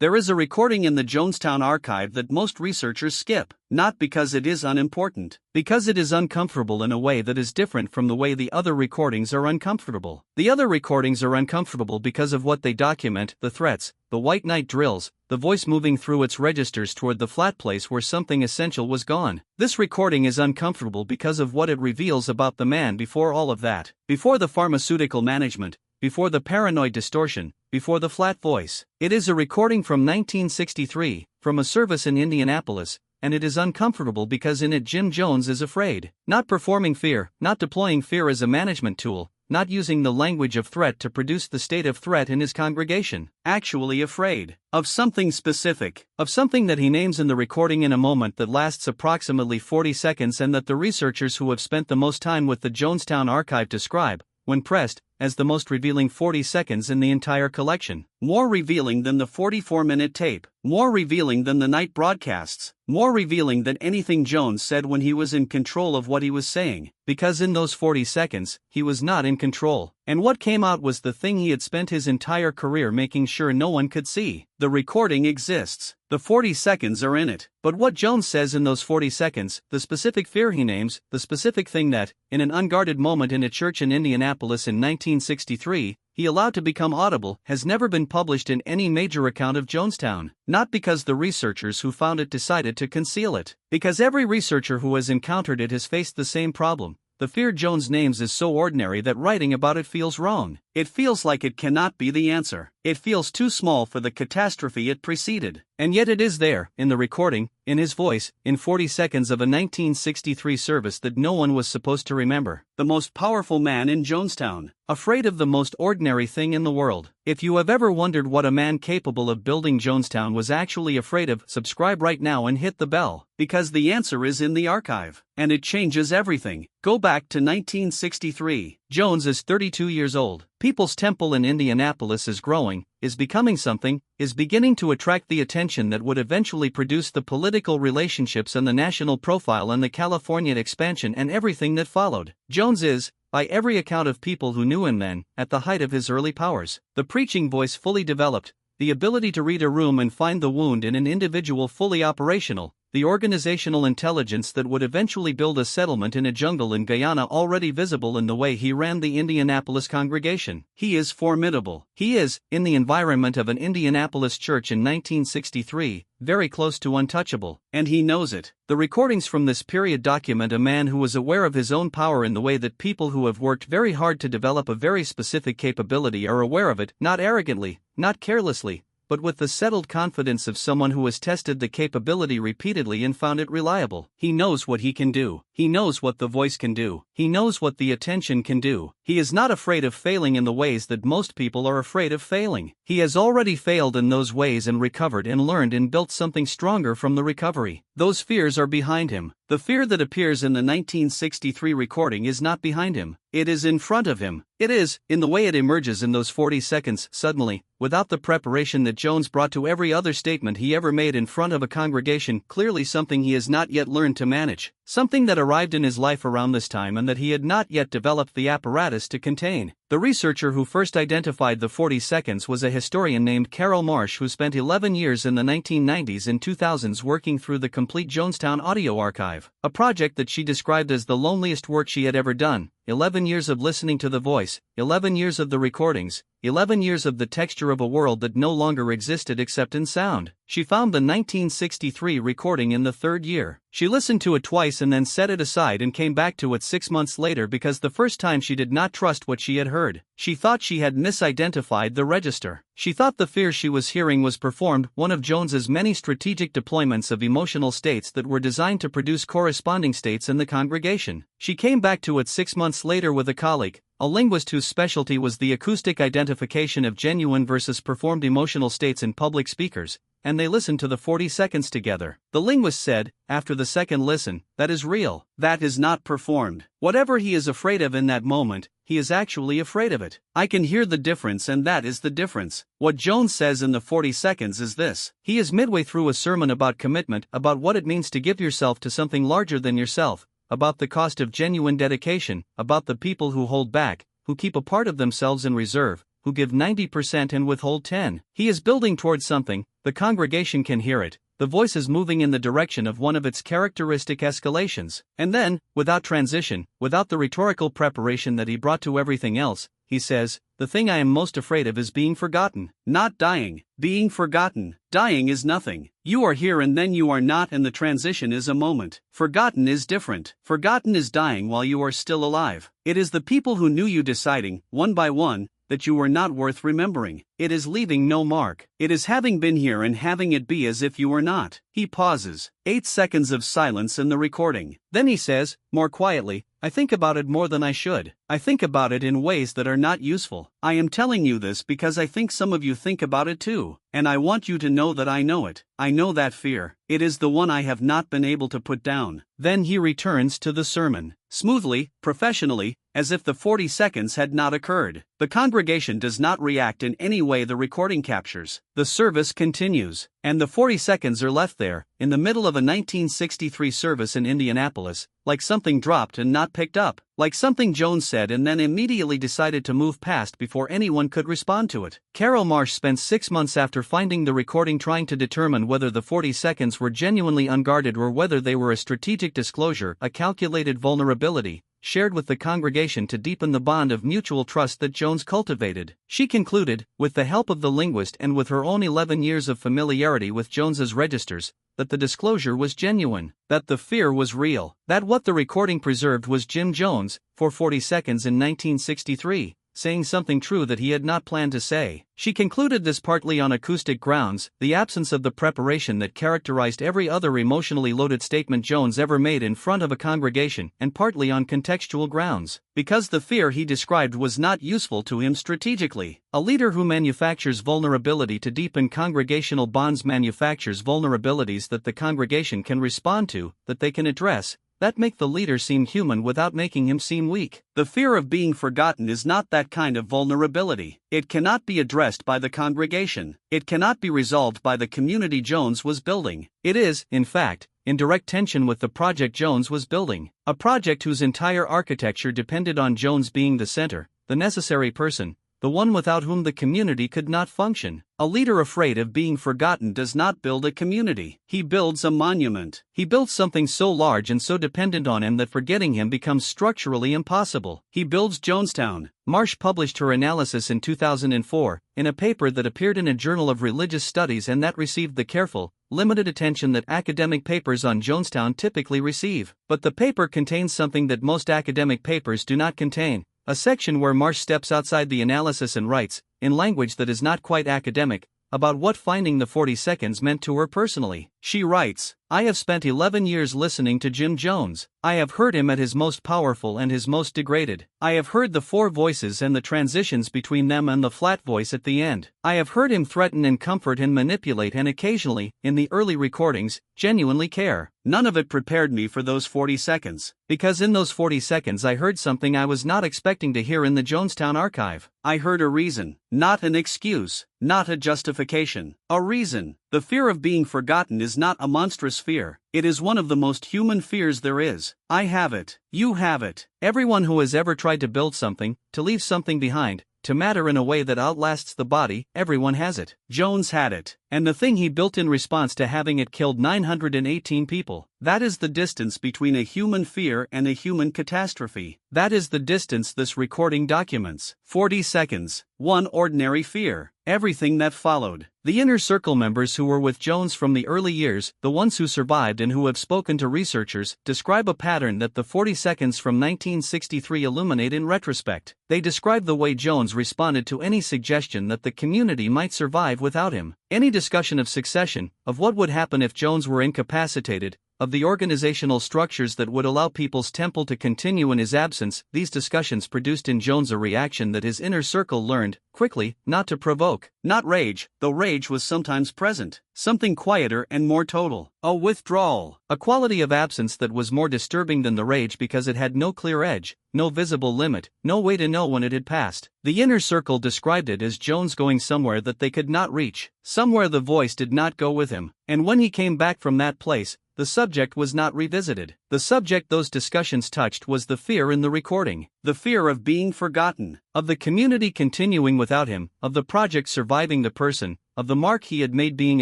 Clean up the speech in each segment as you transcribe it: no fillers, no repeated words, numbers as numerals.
There is a recording in the Jonestown archive that most researchers skip, not because it is unimportant, because it is uncomfortable in a way that is different from the way the other recordings are uncomfortable. The other recordings are uncomfortable because of what they document: the threats, the white knight drills, the voice moving through its registers toward the flat place where something essential was gone. This recording is uncomfortable because of what it reveals about the man before all of that, before the pharmaceutical management, before the paranoid distortion, before the flat voice. It is a recording from 1963, from a service in Indianapolis, and it is uncomfortable because in it Jim Jones is afraid, not performing fear, not deploying fear as a management tool, not using the language of threat to produce the state of threat in his congregation, actually afraid of something specific, of something that he names in the recording in a moment that lasts approximately 40 seconds and that the researchers who have spent the most time with the Jonestown archive describe, when pressed, as the most revealing 40 seconds in the entire collection. More revealing than the 44-minute tape, more revealing than the night broadcasts, more revealing than anything Jones said when he was in control of what he was saying, because in those 40 seconds, he was not in control, and what came out was the thing he had spent his entire career making sure no one could see. The recording exists. The 40 seconds are in it. But what Jones says in those 40 seconds, the specific fear he names, the specific thing that, in an unguarded moment in a church in Indianapolis in 1963, he allowed to become audible, has never been published in any major account of Jonestown, not because the researchers who found it decided to conceal it, because every researcher who has encountered it has faced the same problem. The fear Jones names is so ordinary that writing about it feels wrong. It feels like it cannot be the answer. It feels too small for the catastrophe it preceded. And yet it is there, in the recording, in his voice, in 40 seconds of a 1963 service that no one was supposed to remember. The most powerful man in Jonestown, afraid of the most ordinary thing in the world. If you have ever wondered what a man capable of building Jonestown was actually afraid of, subscribe right now and hit the bell, because the answer is in the archive, and it changes everything. Go back to 1963. Jones is 32 years old. People's Temple in Indianapolis is growing, is becoming something, is beginning to attract the attention that would eventually produce the political relationships and the national profile and the Californian expansion and everything that followed. Jones is, by every account of people who knew him then, at the height of his early powers. The preaching voice fully developed, the ability to read a room and find the wound in an individual fully operational, the organizational intelligence that would eventually build a settlement in a jungle in Guyana already visible in the way he ran the Indianapolis congregation. He is formidable. He is, in the environment of an Indianapolis church in 1963, very close to untouchable, and he knows it. The recordings from this period document a man who was aware of his own power in the way that people who have worked very hard to develop a very specific capability are aware of it, not arrogantly, not carelessly, but with the settled confidence of someone who has tested the capability repeatedly and found it reliable. He knows what he can do. He knows what the voice can do. He knows what the attention can do. He is not afraid of failing in the ways that most people are afraid of failing. He has already failed in those ways and recovered and learned and built something stronger from the recovery. Those fears are behind him. The fear that appears in the 1963 recording is not behind him. It is in front of him. It is, in the way it emerges in those 40 seconds, suddenly, without the preparation that Jones brought to every other statement he ever made in front of a congregation, clearly something he has not yet learned to manage. Something that arrived in his life around this time and that he had not yet developed the apparatus to contain. The researcher who first identified the 40 seconds was a historian named Carol Marsh who spent 11 years in the 1990s and 2000s working through the complete Jonestown audio archive, a project that she described as the loneliest work she had ever done. 11 years of listening to the voice, 11 years of the recordings, 11 years of the texture of a world that no longer existed except in sound. She found the 1963 recording in the third year. She listened to it twice and then set it aside and came back to it 6 months later because the first time she did not trust what she had heard. She thought she had misidentified the register. She thought the fear she was hearing was performed, one of Jones's many strategic deployments of emotional states that were designed to produce corresponding states in the congregation. She came back to it 6 months later with a colleague, a linguist whose specialty was the acoustic identification of genuine versus performed emotional states in public speakers, and they listened to the 40 seconds together. The linguist said, after the second listen, that is real. That is not performed. Whatever he is afraid of in that moment, he is actually afraid of it. I can hear the difference, and that is the difference. What Jones says in the 40 seconds is this. He is midway through a sermon about commitment, about what it means to give yourself to something larger than yourself, about the cost of genuine dedication, about the people who hold back, who keep a part of themselves in reserve, who give 90% and withhold 10. He is building towards something, the congregation can hear it. The voice is moving in the direction of one of its characteristic escalations. And then, without transition, without the rhetorical preparation that he brought to everything else, he says, "The thing I am most afraid of is being forgotten." Not dying, being forgotten. Dying is nothing. You are here and then you are not, and the transition is a moment. Forgotten is different. Forgotten is dying while you are still alive. It is the people who knew you deciding, one by one, that you were not worth remembering. It is leaving no mark. It is having been here and having it be as if you were not. He pauses. 8 seconds of silence in the recording. Then he says, more quietly, "I think about it more than I should. I think about it in ways that are not useful. I am telling you this because I think some of you think about it too. And I want you to know that I know it. I know that fear. It is the one I have not been able to put down." Then he returns to the sermon. Smoothly, professionally, as if the 40 seconds had not occurred. The congregation does not react in any way the recording captures. The service continues, and the 40 seconds are left there, in the middle of a 1963 service in Indianapolis, like something dropped and not picked up, like something Jones said and then immediately decided to move past before anyone could respond to it. Carol Marsh spent 6 months after finding the recording trying to determine whether the 40 seconds were genuinely unguarded or whether they were a strategic disclosure, a calculated vulnerability, shared with the congregation to deepen the bond of mutual trust that Jones cultivated. She concluded, with the help of the linguist and with her own 11 years of familiarity with Jones's registers, that the disclosure was genuine, that the fear was real, that what the recording preserved was Jim Jones, for 40 seconds in 1963, saying something true that he had not planned to say. She concluded this partly on acoustic grounds, the absence of the preparation that characterized every other emotionally loaded statement Jones ever made in front of a congregation, and partly on contextual grounds, because the fear he described was not useful to him strategically. A leader who manufactures vulnerability to deepen congregational bonds manufactures vulnerabilities that the congregation can respond to, that they can address, that make the leader seem human without making him seem weak. The fear of being forgotten is not that kind of vulnerability. It cannot be addressed by the congregation. It cannot be resolved by the community Jones was building. It is, in fact, in direct tension with the project Jones was building, a project whose entire architecture depended on Jones being the center, the necessary person, the one without whom the community could not function. A leader afraid of being forgotten does not build a community. He builds a monument. He builds something so large and so dependent on him that forgetting him becomes structurally impossible. He builds Jonestown. Marsh published her analysis in 2004, in a paper that appeared in a journal of religious studies and that received the careful, limited attention that academic papers on Jonestown typically receive. But the paper contains something that most academic papers do not contain. A section where Marsh steps outside the analysis and writes, in language that is not quite academic, about what finding the 40 seconds meant to her personally. She writes, "I have spent 11 years listening to Jim Jones. I have heard him at his most powerful and his most degraded. I have heard the four voices and the transitions between them and the flat voice at the end. I have heard him threaten and comfort and manipulate and occasionally, in the early recordings, genuinely care. None of it prepared me for those 40 seconds. Because in those 40 seconds I heard something I was not expecting to hear in the Jonestown archive. I heard a reason, not an excuse, not a justification. A reason. The fear of being forgotten is not a monstrous fear. It is one of the most human fears there is. I have it. You have it. Everyone who has ever tried to build something, to leave something behind, to matter in a way that outlasts the body, everyone has it. Jones had it. And the thing he built in response to having it killed 918 people. That is the distance between a human fear and a human catastrophe. That is the distance this recording documents. 40 seconds. One ordinary fear. Everything that followed. The inner circle members who were with Jones from the early years, the ones who survived and who have spoken to researchers, describe a pattern that the 40 seconds from 1963 illuminate in retrospect. They describe the way Jones responded to any suggestion that the community might survive without him. Any discussion of succession, of what would happen if Jones were incapacitated, of the organizational structures that would allow People's Temple to continue in his absence, these discussions produced in Jones a reaction that his inner circle learned, quickly, not to provoke. Not rage, though rage was sometimes present. Something quieter and more total. A withdrawal. A quality of absence that was more disturbing than the rage because it had no clear edge, no visible limit, no way to know when it had passed. The inner circle described it as Jones going somewhere that they could not reach, somewhere the voice did not go with him, and when he came back from that place, the subject was not revisited. The subject those discussions touched was the fear in the recording, the fear of being forgotten, of the community continuing without him, of the project surviving the person, of the mark he had made being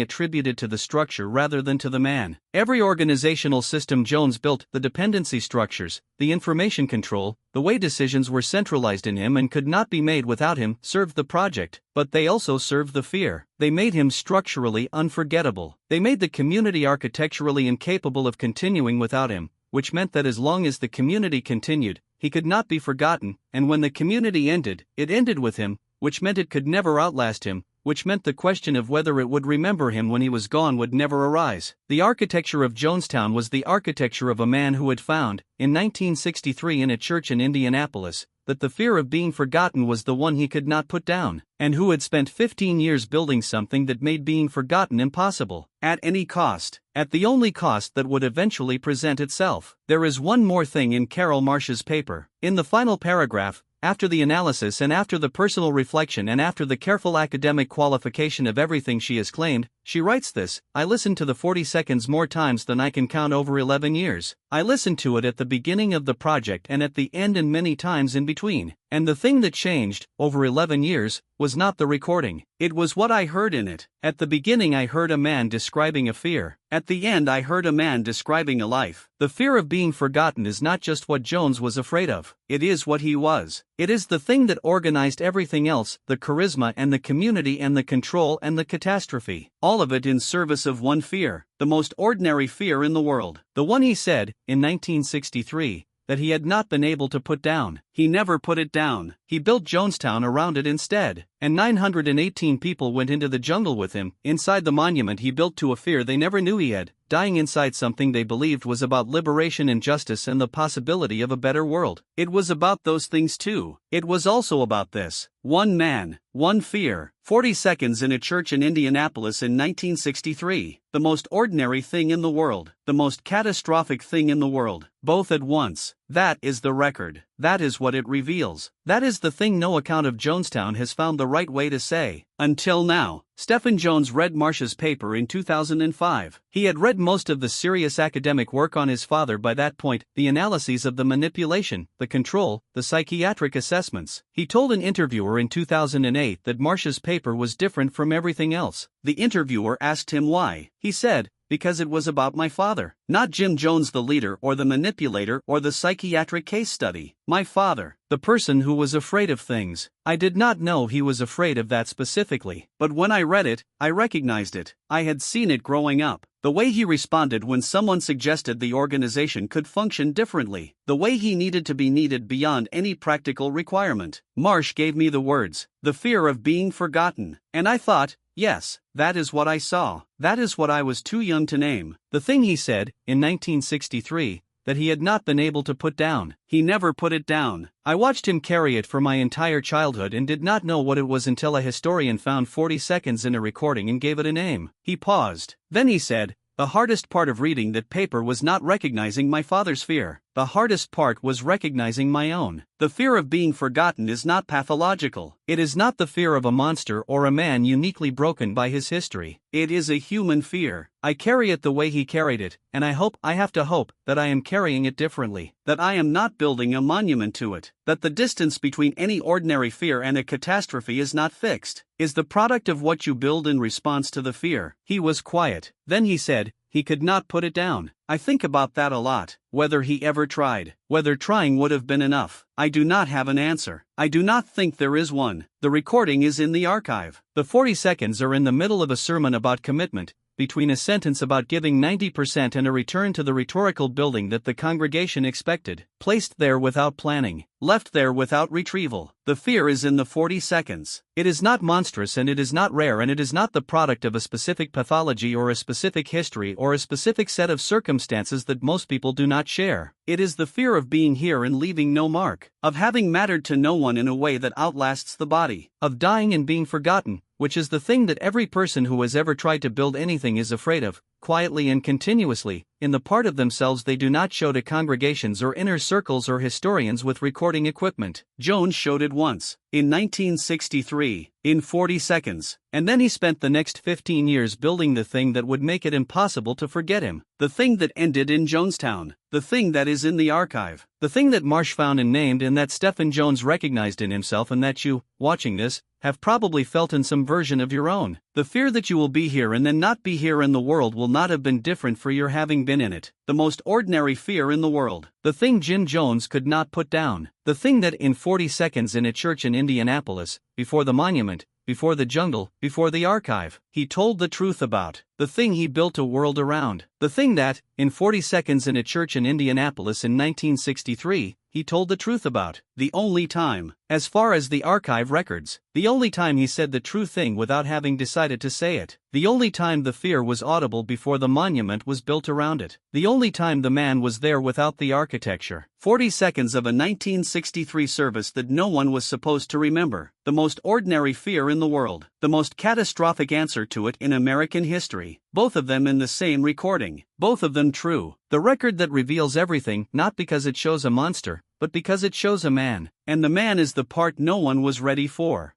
attributed to the structure rather than to the man. Every organizational system Jones built, the dependency structures, the information control, the way decisions were centralized in him and could not be made without him, served the project, but they also served the fear. They made him structurally unforgettable. They made the community architecturally incapable of continuing without him, which meant that as long as the community continued, he could not be forgotten, and when the community ended, it ended with him, which meant it could never outlast him, which meant the question of whether it would remember him when he was gone would never arise. The architecture of Jonestown was the architecture of a man who had found, in 1963 in a church in Indianapolis, that the fear of being forgotten was the one he could not put down, and who had spent 15 years building something that made being forgotten impossible, at any cost, at the only cost that would eventually present itself. There is one more thing in Carol Marsh's paper. In the final paragraph, after the analysis and after the personal reflection and after the careful academic qualification of everything she has claimed, she writes this: I listened to the 40 seconds more times than I can count over 11 years. I listened to it at the beginning of the project and at the end and many times in between. And the thing that changed, over 11 years, was not the recording. It was what I heard in it. At the beginning I heard a man describing a fear. At the end I heard a man describing a life. The fear of being forgotten is not just what Jones was afraid of. It is what he was. It is the thing that organized everything else, the charisma and the community and the control and the catastrophe. All of it in service of one fear, the most ordinary fear in the world. The one he said, in 1963, that he had not been able to put down. He never put it down. He built Jonestown around it instead. And 918 people went into the jungle with him. Inside the monument he built to a fear they never knew he had, dying inside something they believed was about liberation and justice and the possibility of a better world. It was about those things too. It was also about this. One man, one fear. 40 seconds in a church in Indianapolis in 1963. The most ordinary thing in the world. The most catastrophic thing in the world. Both at once. That is the record. That is what it reveals. That is the thing no account of Jonestown has found the right way to say. Until now. Stephen Jones read Marsh's paper in 2005. He had read most of the serious academic work on his father by that point, the analyses of the manipulation, the control, the psychiatric assessments. He told an interviewer in 2008 that Marsh's paper was different from everything else. The interviewer asked him why. He said, because it was about my father. Not Jim Jones the leader or the manipulator or the psychiatric case study. My father, the person who was afraid of things. I did not know he was afraid of that specifically. But when I read it, I recognized it. I had seen it growing up. The way he responded when someone suggested the organization could function differently. The way he needed to be needed beyond any practical requirement. Marsh gave me the words, the fear of being forgotten. And I thought, yes, that is what I saw. That is what I was too young to name. The thing he said, in 1963, that he had not been able to put down. He never put it down. I watched him carry it for my entire childhood and did not know what it was until a historian found 40 seconds in a recording and gave it a name. He paused. Then he said, the hardest part of reading that paper was not recognizing my father's fear. The hardest part was recognizing my own. The fear of being forgotten is not pathological. It is not the fear of a monster or a man uniquely broken by his history. It is a human fear. I carry it the way he carried it, and I have to hope, that I am carrying it differently. That I am not building a monument to it. That the distance between any ordinary fear and a catastrophe is not fixed. Is the product of what you build in response to the fear. He was quiet. Then he said, he could not put it down. I think about that a lot. Whether he ever tried. Whether trying would have been enough. I do not have an answer. I do not think there is one. The recording is in the archive. The 40 seconds are in the middle of a sermon about commitment, between a sentence about giving 90% and a return to the rhetorical building that the congregation expected, placed there without planning, left there without retrieval. The fear is in the 40 seconds. It is not monstrous and it is not rare and it is not the product of a specific pathology or a specific history or a specific set of circumstances that most people do not share. It is the fear of being here and leaving no mark, of having mattered to no one in a way that outlasts the body, of dying and being forgotten, which is the thing that every person who has ever tried to build anything is afraid of, quietly and continuously, in the part of themselves they do not show to congregations or inner circles or historians with recording equipment. Jones showed it once, in 1963, in 40 seconds, and then he spent the next 15 years building the thing that would make it impossible to forget him, the thing that ended in Jonestown. the thing that is in the archive. The thing that Marsh found and named and that Stephen Jones recognized in himself and that you, watching this, have probably felt in some version of your own. The fear that you will be here and then not be here and the world will not have been different for your having been in it. The most ordinary fear in the world. The thing Jim Jones could not put down. The thing that in 40 seconds in a church in Indianapolis, before the monument, before the jungle, before the archive, he told the truth about. The thing he built a world around. The thing that, in 40 seconds in a church in Indianapolis in 1963, he told the truth about. The only time, as far as the archive records, the only time he said the true thing without having decided to say it. The only time the fear was audible before the monument was built around it. The only time the man was there without the architecture. 40 seconds of a 1963 service that no one was supposed to remember. The most ordinary fear in the world. The most catastrophic answer to it in American history. Both of them in the same recording. Both of them true. The record that reveals everything, not because it shows a monster, but because it shows a man. And the man is the part no one was ready for.